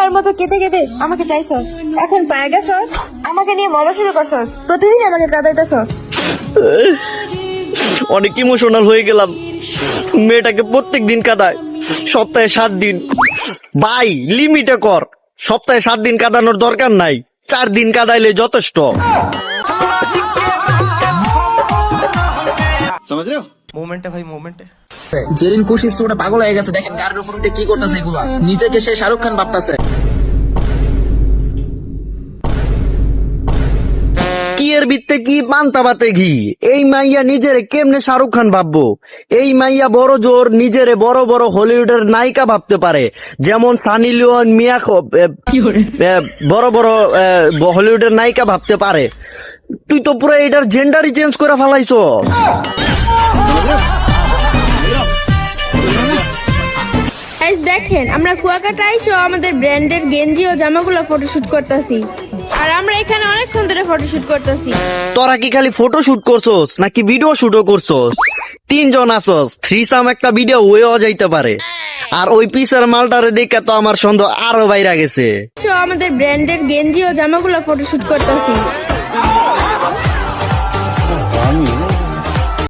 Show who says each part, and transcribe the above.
Speaker 1: ছেলের মতো কেঁদে কেঁদে আমাকে চাইছস, এখন পায়ে গেছস, আমাকে নিয়ে মজা শুরু করছস, প্রতিদিন আমাকে কাঁদাইতেছস।
Speaker 2: অনেক ইমোশনাল হয়ে গেলাম। মেয়েটাকে প্রত্যেক দিন কাঁদায়, সপ্তাহে 7 দিন। ভাই লিমিটে কর, সপ্তাহে 7 দিন কাঁদানোর দরকার নাই, 4 দিন কাঁদাইলে যথেষ্ট।
Speaker 3: জেরিন খুশি ওটা পাগল হয়ে গেছে, দেখেন গাড়ির উপর উঠে কি করতেছে এগুলা, নিজেকে সে শাহরুখ খান ভাবতেছে।
Speaker 2: কি এর ভিত্তে কি পান্তা ভাতে ঘি, এই মাইয়া নিজেরে কেমনে শাহরুখ খান ভাববো? এই মাইয়া বড় জোর নিজেরে বড় বড় হলিউডের নায়িকা ভাবতে পারে, যেমন সানি লিওন, মিয়া বড় বড় হলিউডের নায়িকা ভাবতে পারে। তুই তো পুরো এটার জেন্ডারই চেঞ্জ করে ফেলাইছো।
Speaker 1: দেখেন আমরা কুয়াকাটা আইসো আমাদের ব্র্যান্ডের গেঞ্জি ও জামাগুলো ফটোশুট করতেছি, আর আমরা এখানে অনেকক্ষণ ধরে ফটোশুট করতেছি।
Speaker 2: তোরা কি খালি ফটো শুট করছস নাকি ভিডিও শুটও করছস? 3 জন আসস, 3 একটা ভিডিও হয়েও যাইতে পারে। আর ওই পিসের মালটারে দেখে তো আমার সন্দেহ আরো বাইরে গেছে।
Speaker 1: আমাদের ব্র্যান্ডের গেঞ্জি ও জামাগুলো ফটোশুট করতেছি।